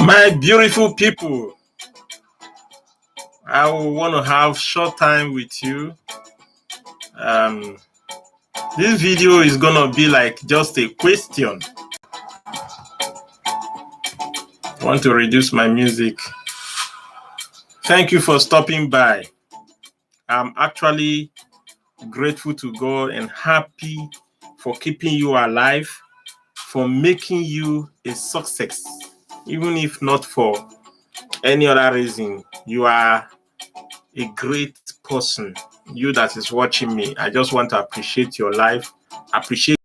My beautiful people, I will want to have short time with you. This video is gonna be like just a question. I want to reduce my music. Thank you for stopping by. I'm actually grateful to God and happy for keeping you alive, for making you a success. Even if not for any other reason, you are a great person. You that is watching me, I just want to appreciate your life, appreciate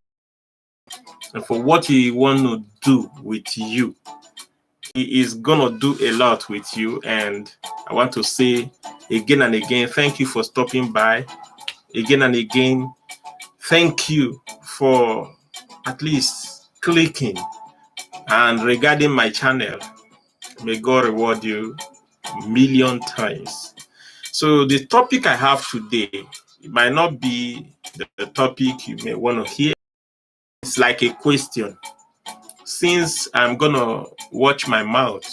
and for what he want to do with you. He is gonna do a lot with you, and I want to say again and again, thank you for stopping by. Again and again, thank you for at least clicking. And regarding my channel, may God reward you a million times. So the topic I have today, it might not be the topic you may want to hear. It's like a question. Since I'm gonna watch my mouth,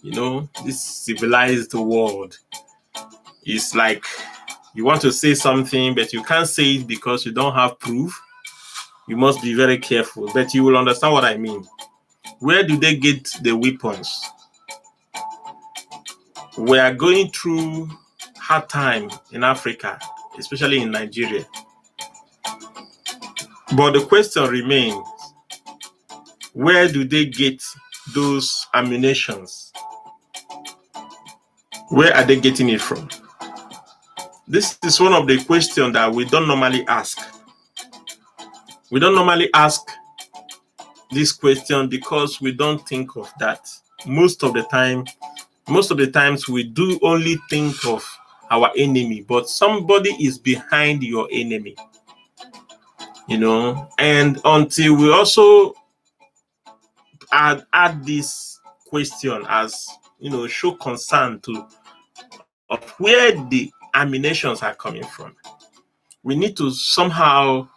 this civilized world is like you want to say something, but you can't say it because you don't have proof. You must be very careful, but you will understand what I mean. Where do they get the weapons? We are going through hard time in Africa, especially in Nigeria. But the question remains, where do they get those ammunitions? Where are they getting it from? This is one of the questions that we don't normally ask. We don't normally ask this question because we don't think of that. Most of the times we do only think of our enemy, but somebody is behind your enemy. And until we also add this question as show concern to of where the ammunitions are coming from, we need to somehow,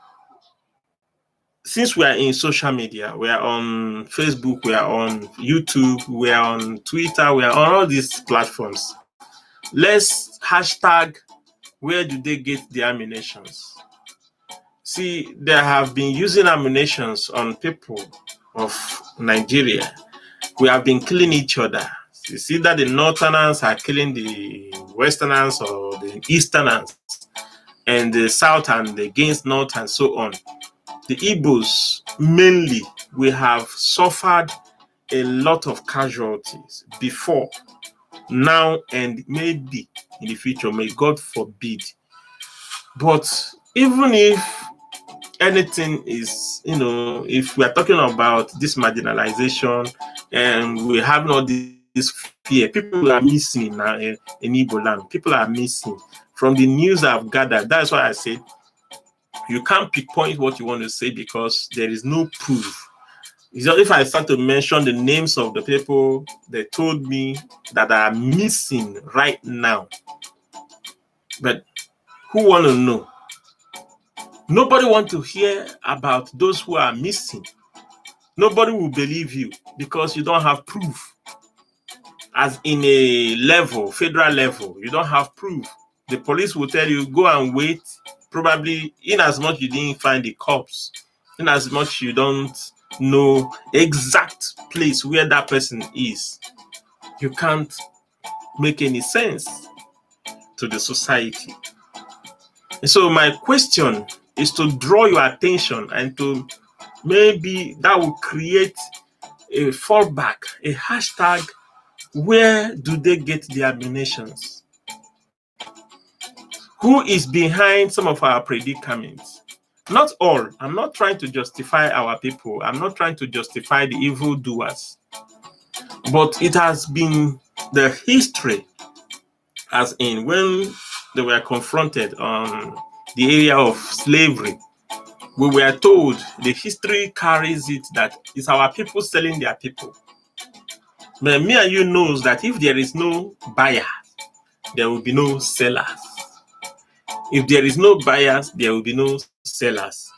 since we are in social media, we are on Facebook, we are on YouTube, we are on Twitter, we are on all these platforms, let's hashtag where do they get the ammunitions. See, they have been using ammunitions on people of Nigeria. We have been killing each other. You see that the Northerners are killing the Westerners or the Easterners, and the South and against North and so on. The Igbos, mainly, we have suffered a lot of casualties before, now, and maybe in the future, may God forbid. But even if anything is, if we are talking about this marginalization and we have not this fear, people are missing now in Igbo land. People are missing. From the news I've gathered, that's why I said you can't pinpoint what you want to say because there is no proof. If I start to mention the names of the people they told me that are missing right now, but who want to know? Nobody want to hear about those who are missing. Nobody will believe you because you don't have proof. As in a level, federal level, you don't have proof. The police will tell you, go and wait. Probably in as much you didn't find the cops, in as much you don't know exact place where that person is, you can't make any sense to the society. And so my question is to draw your attention and to maybe that will create a fallback, a hashtag, where do they get the ammunitions? Who is behind some of our predicaments? Not all. I'm not trying to justify our people. I'm not trying to justify the evildoers. But it has been the history, as in when they were confronted on the area of slavery. We were told, the history carries it, that it's our people selling their people. But me and you knows that if there is no buyer, there will be no sellers. If there is no buyers, there will be no sellers.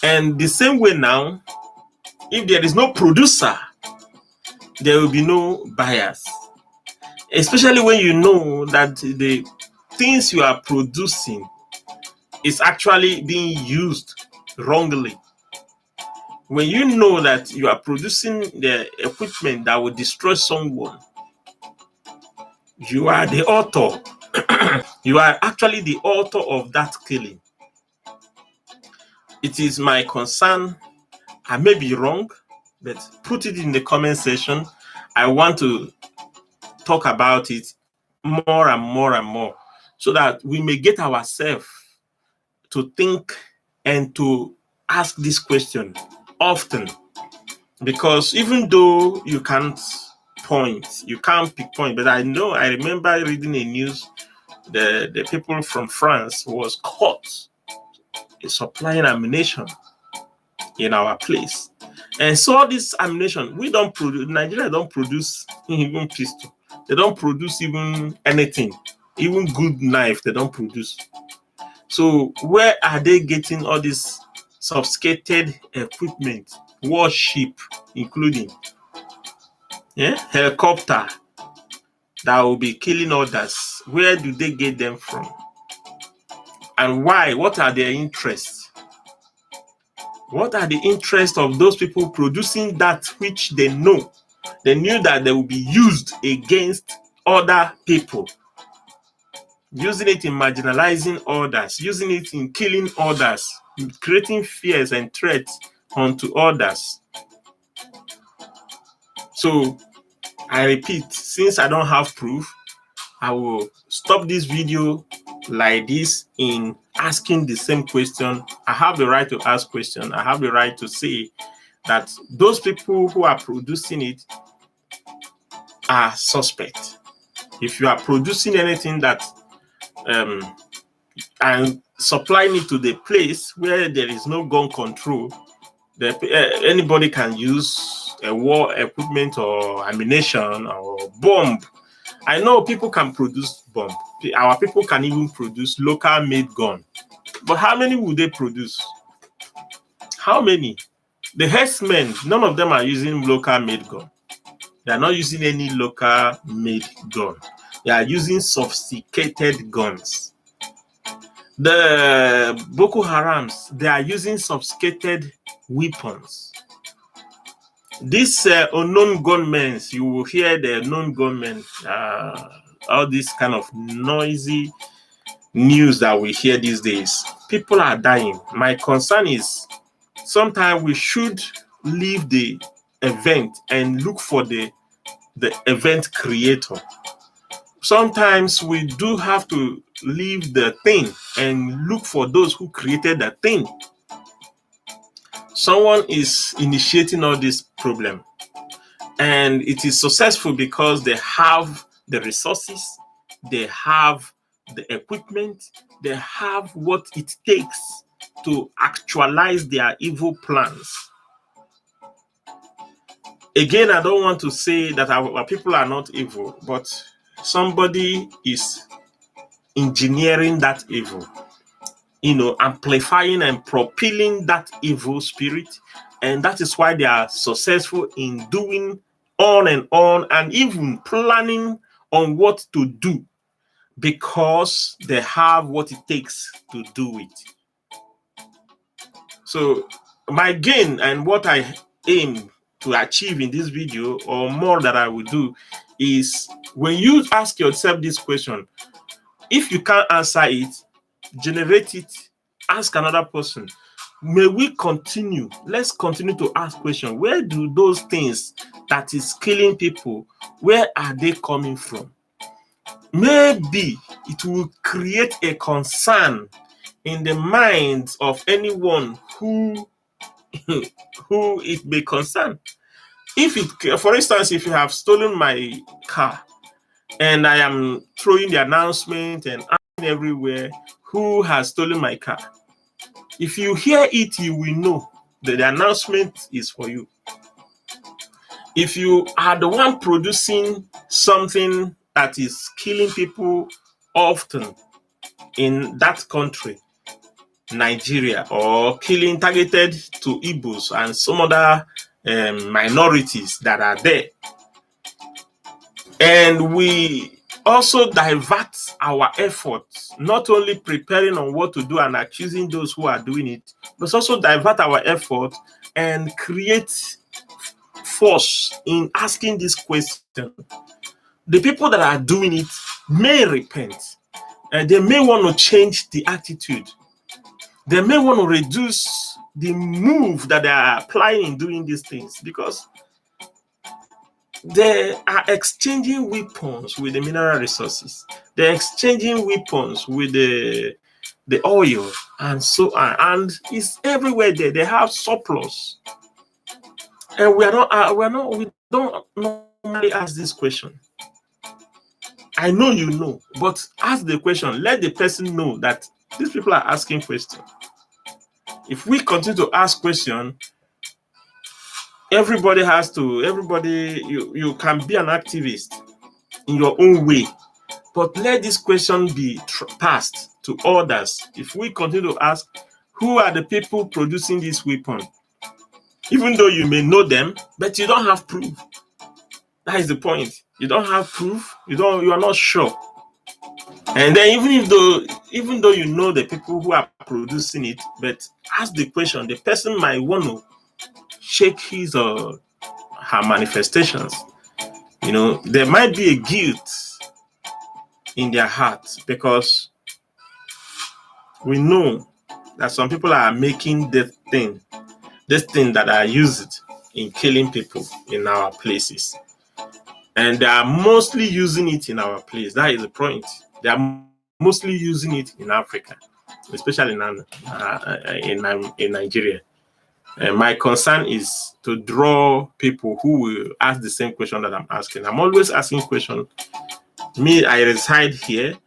And the same way now, if there is no producer, there will be no bias, especially when you know that the things you are producing is actually being used wrongly. When you know that you are producing the equipment that will destroy someone, you are the author. You are actually the author of that killing. It is my concern. I may be wrong, but put it in the comment section. I want to talk about it more and more and more so that we may get ourselves to think and to ask this question often. Because even though you can't pinpoint, but I remember reading a news, the people from France was caught supplying ammunition in our place. And so this ammunition, Nigeria don't produce even pistol. They don't produce even anything, even good knife, they don't produce. So where are they getting all this sophisticated equipment, warship, including helicopter that will be killing others? Where do they get them from? And why? What are their interests? What are the interests of those people producing that which they know? They knew that they will be used against other people, using it in marginalizing others, using it in killing others, creating fears and threats onto others. So I repeat, since I don't have proof, I will stop this video like this in asking the same question. I have the right to ask questions. I have the right to say that those people who are producing it are suspect. If you are producing anything that and supplying it to the place where there is no gun control, anybody can use a war equipment or ammunition or bomb. I know people can produce bomb. Our people can even produce local made gun. But how many will they produce? How many? The herdsmen, none of them are using local made gun. They are not using any local made gun. They are using sophisticated guns. The Boko Harams, they are using sophisticated weapons. These unknown gunmen, you will hear the unknown gunmen, all this kind of noisy news that we hear these days. People are dying. My concern is sometimes we should leave the event and look for the event creator. Sometimes we do have to leave the thing and look for those who created the thing. Someone is initiating all this problem, and it is successful because they have the resources, they have the equipment, they have what it takes to actualize their evil plans. Again, I don't want to say that our people are not evil, but somebody is engineering that evil, amplifying and propelling that evil spirit. And that is why they are successful in doing on and even planning on what to do, because they have what it takes to do it. So my gain and what I aim to achieve in this video, or more that I will do, is when you ask yourself this question, if you can't answer it, generate it, ask another person. May we continue. Let's continue to ask questions. Where do those things that is killing people, where are they coming from? Maybe it will create a concern in the minds of anyone who it may concern. For instance, if you have stolen my car and I am throwing the announcement and asking everywhere who has stolen my car, if you hear it, you will know that the announcement is for you. If you are the one producing something that is killing people often in that country, Nigeria, or killing targeted to Igbos and some other minorities that are there, And we also divert our efforts, not only preparing on what to do and accusing those who are doing it, but also divert our effort and create force in asking this question. The people that are doing it may repent, and they may want to change the attitude. They may want to reduce the move that they are applying in doing these things, because they are exchanging weapons with the mineral resources. They're exchanging weapons with the oil and so on. And it's everywhere there. They have surplus. And we don't normally ask this question. I know you know, but ask the question. Let the person know that these people are asking questions. If we continue to ask questions, everybody, you can be an activist in your own way, but let this question be passed to others. If we continue to ask, who are the people producing this weapon? Even though you may know them, but you don't have proof. That is the point. You don't have proof. You are not sure. And then even though you know the people who are producing it, but ask the question, the person might want to shake his or her manifestations. There might be a guilt in their hearts, because we know that some people are making this thing that are used in killing people in our places. And they are mostly using it in our place. That is the point. They are mostly using it in Africa, especially in Nigeria. And my concern is to draw people who will ask the same question that I'm asking. I'm always asking questions. Me, I reside here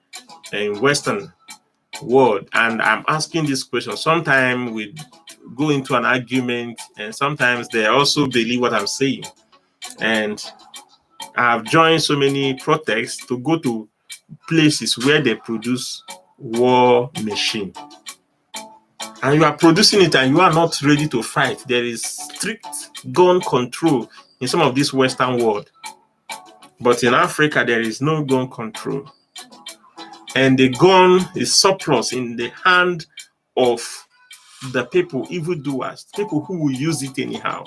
in Western world, and I'm asking this question. Sometimes we go into an argument, and sometimes they also believe what I'm saying. And I've joined so many protests to go to places where they produce war machine. And you are producing it and you are not ready to fight. There is strict gun control in some of this Western world. But in Africa, there is no gun control. And the gun is surplus in the hand of the people, evildoers, people who will use it anyhow.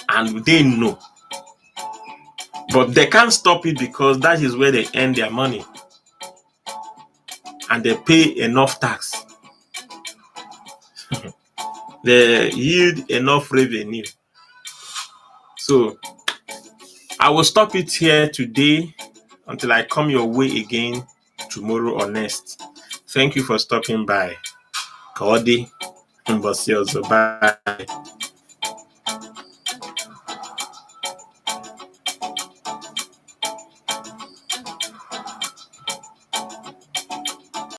And they know. But they can't stop it, because that is where they earn their money. And they pay enough tax. They yield enough revenue. So I will stop it here today until I come your way again tomorrow or next. Thank you for stopping by. Kawadi Mbosio. Bye.